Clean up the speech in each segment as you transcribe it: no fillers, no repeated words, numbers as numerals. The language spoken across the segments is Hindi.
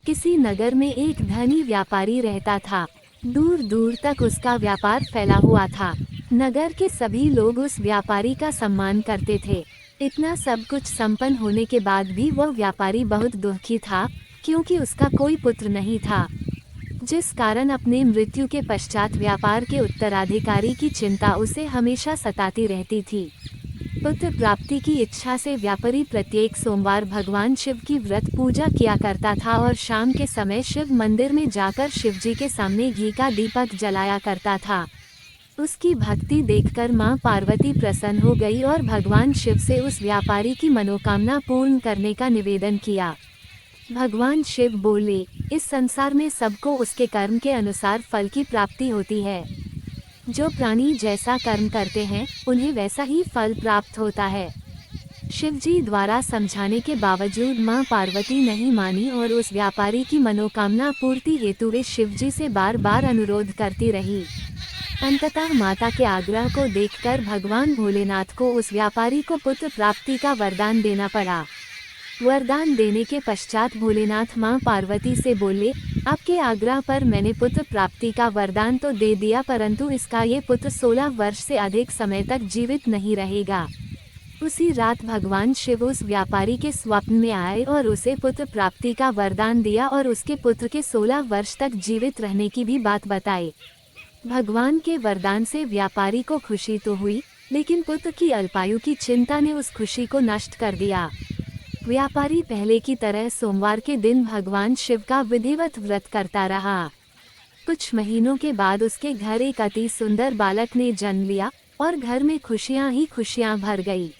किसी नगर में एक धनी व्यापारी रहता था। दूर दूर तक उसका व्यापार फैला हुआ था। नगर के सभी लोग उस व्यापारी का सम्मान करते थे। इतना सब कुछ संपन्न होने के बाद भी वह व्यापारी बहुत दुखी था, क्योंकि उसका कोई पुत्र नहीं था, जिस कारण अपने मृत्यु के पश्चात व्यापार के उत्तराधिकारी की चिंता उसे हमेशा सताती रहती थी। पुत्र प्राप्ति की इच्छा से व्यापारी प्रत्येक सोमवार भगवान शिव की व्रत पूजा किया करता था और शाम के समय शिव मंदिर में जाकर शिवजी के सामने घी का दीपक जलाया करता था। उसकी भक्ति देखकर मां पार्वती प्रसन्न हो गई और भगवान शिव से उस व्यापारी की मनोकामना पूर्ण करने का निवेदन किया। भगवान शिव बोले, इस संसार में सबको उसके कर्म के अनुसार फल की प्राप्ति होती है। जो प्राणी जैसा कर्म करते हैं, उन्हें वैसा ही फल प्राप्त होता है। शिवजी द्वारा समझाने के बावजूद मां पार्वती नहीं मानी और उस व्यापारी की मनोकामना पूर्ति हेतु वे शिवजी से बार बार अनुरोध करती रही। अंततः माता के आग्रह को देखकर भगवान भोलेनाथ को उस व्यापारी को पुत्र प्राप्ति का वरदान देना पड़ा। वरदान देने के पश्चात भोलेनाथ मां पार्वती से बोले, आपके आग्रह पर मैंने पुत्र प्राप्ति का वरदान तो दे दिया, परंतु इसका ये पुत्र 16 वर्ष से अधिक समय तक जीवित नहीं रहेगा। उसी रात भगवान शिव उस व्यापारी के स्वप्न में आए और उसे पुत्र प्राप्ति का वरदान दिया और उसके पुत्र के 16 वर्ष तक जीवित रहने की भी बात बताई। भगवान के वरदान से व्यापारी को खुशी तो हुई, लेकिन पुत्र की अल्पायु की चिंता ने उस खुशी को नष्ट कर दिया। व्यापारी पहले की तरह सोमवार के दिन भगवान शिव का विधिवत व्रत करता रहा। कुछ महीनों के बाद उसके घर एक अति सुंदर बालक ने जन्म लिया और घर में खुशियां ही खुशियां भर गई।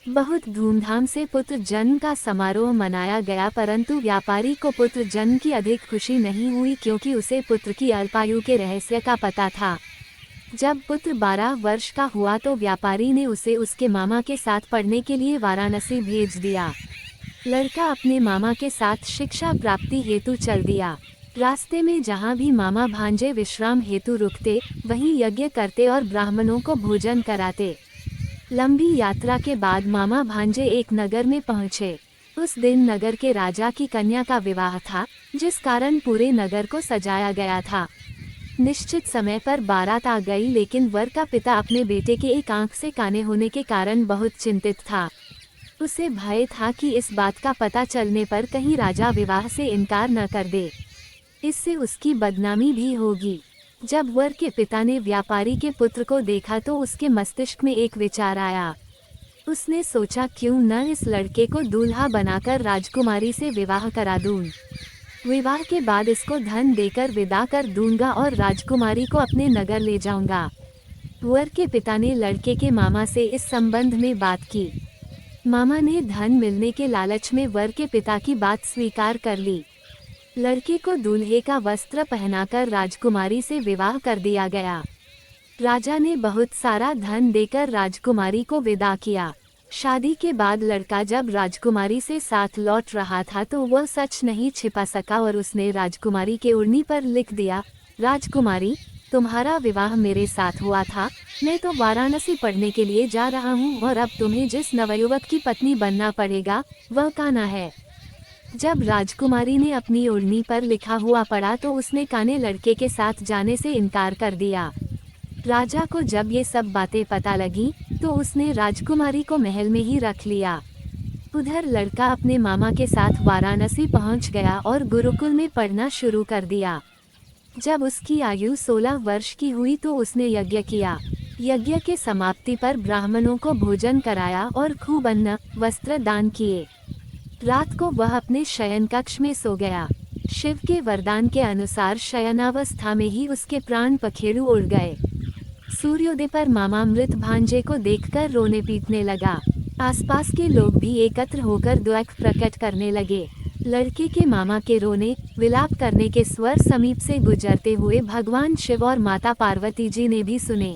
बहुत धूमधाम से पुत्र जन्म का समारोह मनाया गया, परंतु व्यापारी को पुत्र जन्म की अधिक खुशी नहीं हुई, क्योंकि उसे पुत्र की अल्पायु के रहस्य का पता था। जब पुत्र 12 वर्ष का हुआ तो व्यापारी ने उसे उसके मामा के साथ पढ़ने के लिए वाराणसी भेज दिया। लड़का अपने मामा के साथ शिक्षा प्राप्ति हेतु चल दिया। रास्ते में जहाँ भी मामा भांजे विश्राम हेतु रुकते, वहीं यज्ञ करते और ब्राह्मणों को भोजन कराते। लंबी यात्रा के बाद मामा भांजे एक नगर में पहुँचे। उस दिन नगर के राजा की कन्या का विवाह था, जिस कारण पूरे नगर को सजाया गया था। निश्चित समय पर बारात आ गई, लेकिन वर का पिता अपने बेटे के एक आंख से काने होने के कारण बहुत चिंतित था। उसे भय था कि इस बात का पता चलने पर कहीं राजा विवाह से इनकार न कर दे, इससे उसकी बदनामी भी होगी। जब वर के पिता ने व्यापारी के पुत्र को देखा तो उसके मस्तिष्क में एक विचार आया। उसने सोचा, क्यों न इस लड़के को दूल्हा बनाकर राजकुमारी से विवाह करा दूं। विवाह के बाद इसको धन देकर विदा कर दूंगा और राजकुमारी को अपने नगर ले जाऊंगा। वर के पिता ने लड़के के मामा से इस संबंध में बात की। मामा ने धन मिलने के लालच में वर के पिता की बात स्वीकार कर ली। लड़के को दूल्हे का वस्त्र पहनाकर राजकुमारी से विवाह कर दिया गया। राजा ने बहुत सारा धन देकर राजकुमारी को विदा किया। शादी के बाद लड़का जब राजकुमारी से साथ लौट रहा था तो वह सच नहीं छिपा सका और उसने राजकुमारी के ओढ़नी पर लिख दिया, राजकुमारी, तुम्हारा विवाह मेरे साथ हुआ था। मैं तो वाराणसी पढ़ने के लिए जा रहा हूँ और अब तुम्हें जिस नवयुवक की पत्नी बनना पड़ेगा वह कान्हा है। जब राजकुमारी ने अपनी ओढ़नी पर लिखा हुआ पढ़ा तो उसने काने लड़के के साथ जाने से इनकार कर दिया। राजा को जब ये सब बातें पता लगी तो उसने राजकुमारी को महल में ही रख लिया। उधर लड़का अपने मामा के साथ वाराणसी पहुंच गया और गुरुकुल में पढ़ना शुरू कर दिया। जब उसकी आयु 16 वर्ष की हुई तो उसने यज्ञ किया। यज्ञ के समाप्ति पर ब्राह्मणों को भोजन कराया और खूब अन्न वस्त्र दान किए। रात को वह अपने शयन कक्ष में सो गया। शिव के वरदान के अनुसार शयनावस्था में ही उसके प्राण पखेरु उड़ गए। सूर्योदय पर मामा मृत भांजे को देखकर रोने पीटने लगा। आसपास के लोग भी एकत्र होकर दुख प्रकट करने लगे। लड़के के मामा के रोने विलाप करने के स्वर समीप से गुजरते हुए भगवान शिव और माता पार्वती जी ने भी सुने।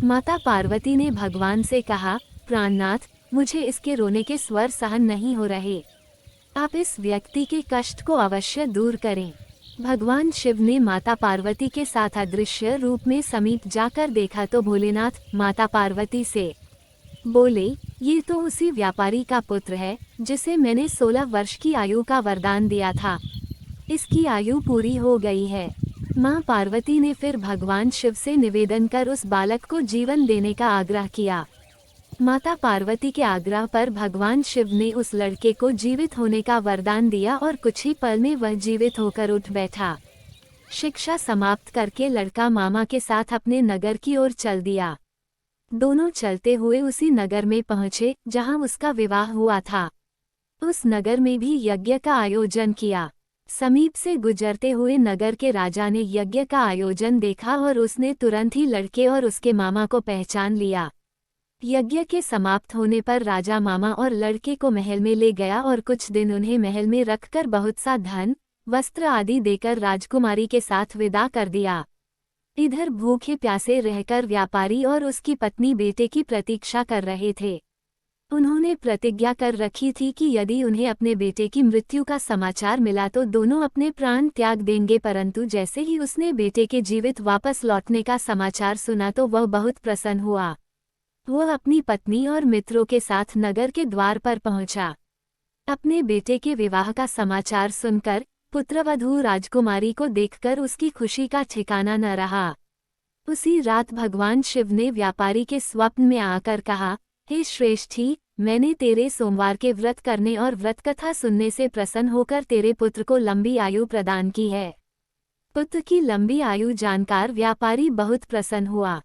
माता पार्वती ने भगवान से कहा, प्राणनाथ, मुझे इसके रोने के स्वर सहन नहीं हो रहे। आप इस व्यक्ति के कष्ट को अवश्य दूर करें। भगवान शिव ने माता पार्वती के साथ अदृश्य रूप में समीप जाकर देखा तो भोलेनाथ माता पार्वती से बोले, ये तो उसी व्यापारी का पुत्र है जिसे मैंने 16 वर्ष की आयु का वरदान दिया था। इसकी आयु पूरी हो गई है। माँ पार्वती ने फिर भगवान शिव से निवेदन कर उस बालक को जीवन देने का आग्रह किया। माता पार्वती के आग्रह पर भगवान शिव ने उस लड़के को जीवित होने का वरदान दिया और कुछ ही पल में वह जीवित होकर उठ बैठा। शिक्षा समाप्त करके लड़का मामा के साथ अपने नगर की ओर चल दिया। दोनों चलते हुए उसी नगर में पहुंचे जहां उसका विवाह हुआ था। उस नगर में भी यज्ञ का आयोजन किया। समीप से गुजरते हुए नगर के राजा ने यज्ञ का आयोजन देखा और उसने तुरंत ही लड़के और उसके मामा को पहचान लिया। यज्ञ के समाप्त होने पर राजा मामा और लड़के को महल में ले गया और कुछ दिन उन्हें महल में रखकर बहुत सा धन, वस्त्र आदि देकर राजकुमारी के साथ विदा कर दिया। इधर भूखे प्यासे रहकर व्यापारी और उसकी पत्नी बेटे की प्रतीक्षा कर रहे थे। उन्होंने प्रतिज्ञा कर रखी थी कि यदि उन्हें अपने बेटे की मृत्यु का समाचार मिला तो दोनों अपने प्राण त्याग देंगे, परंतु जैसे ही उसने बेटे के जीवित वापस लौटने का समाचार सुना तो वह बहुत प्रसन्न हुआ। वह अपनी पत्नी और मित्रों के साथ नगर के द्वार पर पहुंचा। अपने बेटे के विवाह का समाचार सुनकर पुत्रवधू राजकुमारी को देखकर उसकी खुशी का ठिकाना न रहा। उसी रात भगवान शिव ने व्यापारी के स्वप्न में आकर कहा, हे श्रेष्ठी, मैंने तेरे सोमवार के व्रत करने और व्रत कथा सुनने से प्रसन्न होकर तेरे पुत्र को लंबी आयु प्रदान की है। पुत्र की लंबी आयु जानकर व्यापारी बहुत प्रसन्न हुआ।